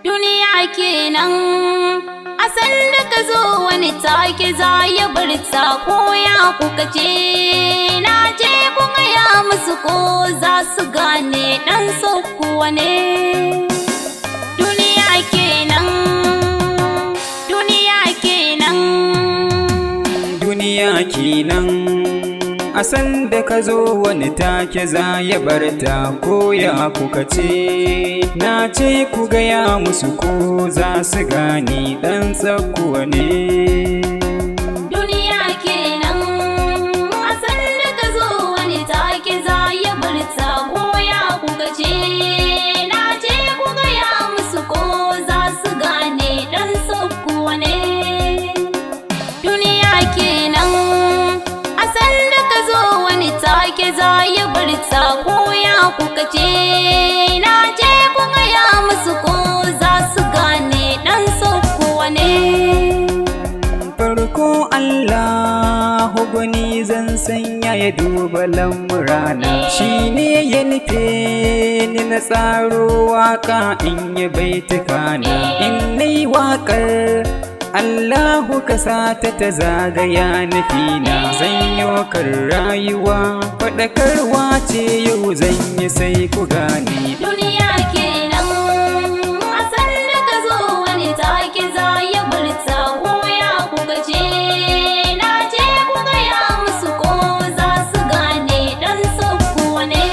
duniya kenan a san da ka zo wani take za ya bar sako ya kuka ce na je ku gaya musu ko za su gane dan so kuwa ne. Duniya kenan, duniya kenan, duniya kenan a san da ka zo wani take za ya bar ta ko ya kuka ce na ce ku gaya musu ko za su gane dan tsakuwa ne. duniya kenan a san da ka zo wani take za ya bar ta ko ya kuka ce na ce ku gaya musu ko za su gane dan so kuwa ne. Duniya kenan a san da ka zo wani take za ya bar sako ya kuka ce na je ku gaya musu ko za su gane dan so kuwa ne. Farko Allahu gwani zan sanya ya duba lamurana, shi ne ya nufe ni na tsaro waka in yi baitukana in nai waƙar Allahu ka sata ta zagaya nufina. Zan yi kan rayuwa faɗakarwa ce yau zan yi sai ku gane. Duniya kenan a san da ka zo wani take za ya bar sako ya kuka ce na je ku gaya musu ko za su gane dan so kuwa ne.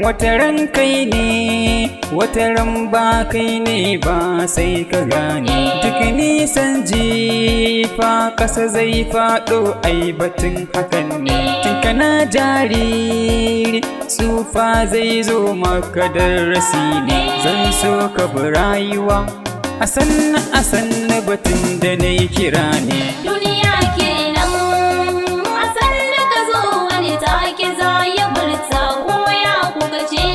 Wataran kai ne wataran ba kai ne ba sai ka gane. Duk nisan jifa kasa zai faɗo ai batun hakan ne. Tun kana jariri tsufa zai zo maka darasi ne. Zan so ka bi rayuwa a sanna batun da na yi kira ne. Duniya kenan a san da ka zo wani take za ya bar sako ya kuka ce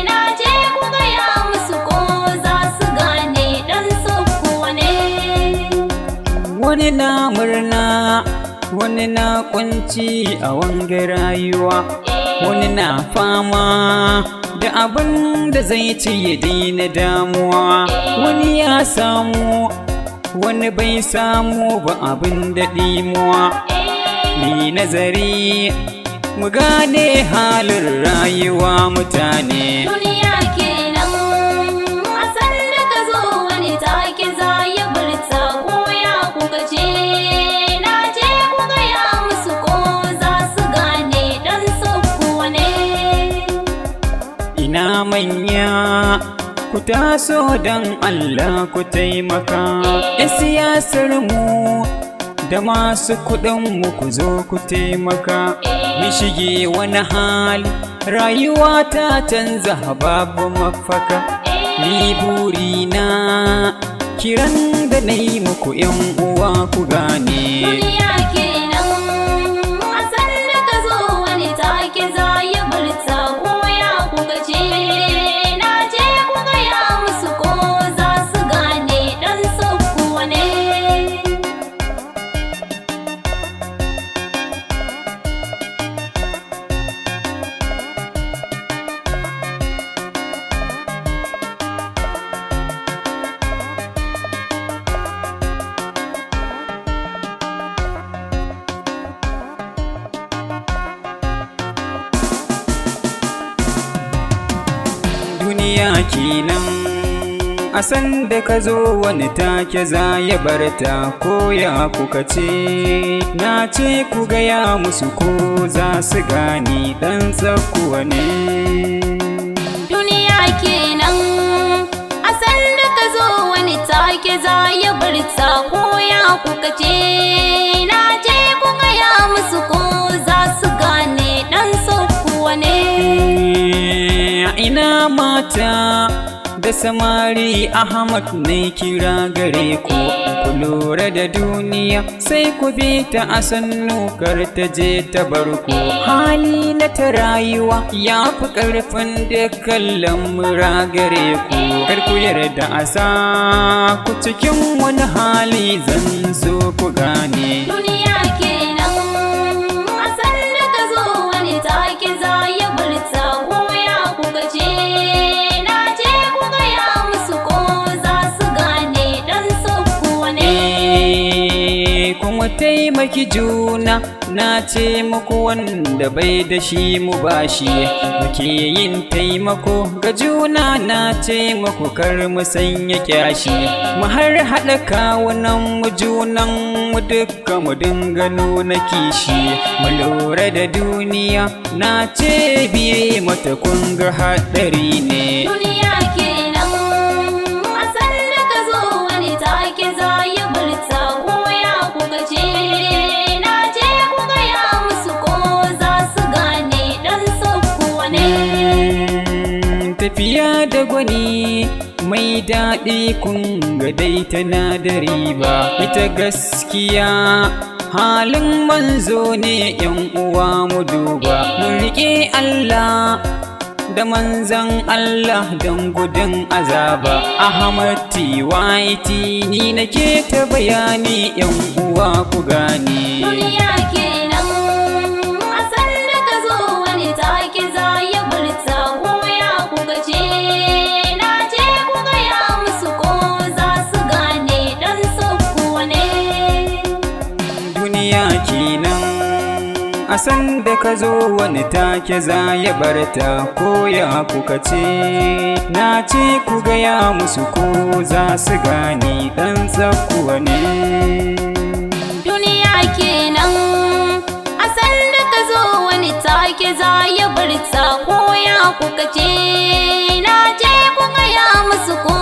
na je ku gaya musu ko za su gane dan so kuwa ne. Wani na murna wani na kunci a wanga rayuwa, wani na fama da abin da zai ci ya daina damuwa. Wani ya samu wani bai samu ba abin da ɗimuwa. Ni nazari mu gane halin rayuwa mutane. Duniya kenan a san da ka zo wani take za ya bar sako ya kuka ce na je ku gaya musu ko za su gane dan so kuwa ne. Ina manya ku taso don Allah ku taimaka. 'Yan siyasar mu da masu kuɗin mu ku zo ku taimaka. Mu shige wani hali rayuwa ta canza babu mafaka. Ni burina kiran da na yi muku 'yan uwa ku gane. Duniya kenan a san da ka zo wani take za ya bar sako ya kuka ce na je ku gaya musu ko za su gane dan so kuwa ne. Duniya kenan a san da ka zo wani take za ya bar ta ko ya kuka ce na ce ku gaya musu ko za su gane dan tsakuwa ne. Duniya kenan a san da ka zo wani take za ya bar sako ya kuka ce na je ku gaya musu ko za su gane dan so kuwa ne. Ina mata da samari Ahmad ne kira gare ku. Ku lura da duniya sai ku bi ta a sannu kar ta je ta bar ku. Hali na ta rayuwa ya fi ƙarfin dukkan lamura gare ku. Kar ku yarda a sa ku cikin wani hali zan so ku gane. Duniya kenan a san da ka zo wani take za ya bar sako ya kuka ce na je ku gaya taimaki juna, na ce muku wanda bai da shi mu bashi. Muke yin taimako ga juna, na ce muku kar mu sanya kyashi. Mu har haɗa kawunan mu junan mu dukka mu dinga nuna kishi. Mu lura da duniya, na ce biye mata kun ga haɗari ne. Duniya kenan a sanda ka zo wani take za ya burta, ko ya kuka ce na je ku gaya musu ko za su gane dan sauko ne. Tafiya da gwani mai daɗi kun ga dai tana da riba. Ita gaskiya halin manzo ne, yan uwa mu duba. Mun riƙe Allah da manzan Allah don gudun azaba. Ahmad TYT ni nake ta bayani, yan uwa ku gane. Duniya kenan a sanda ka zo wani take za ya burta, ko ya kuka ce na je ku gaya musu ko za su gane dan sauko ne. Duniya kenan a sanda ka zo wani take za ya barta, ko ya kuka ce na ce ku gaya musu ko za su gane dan tsakuwa ne. Duniya kenan a sanda ka zo wani take za ya burta, ko ya kuka ce na je ku gaya musu ko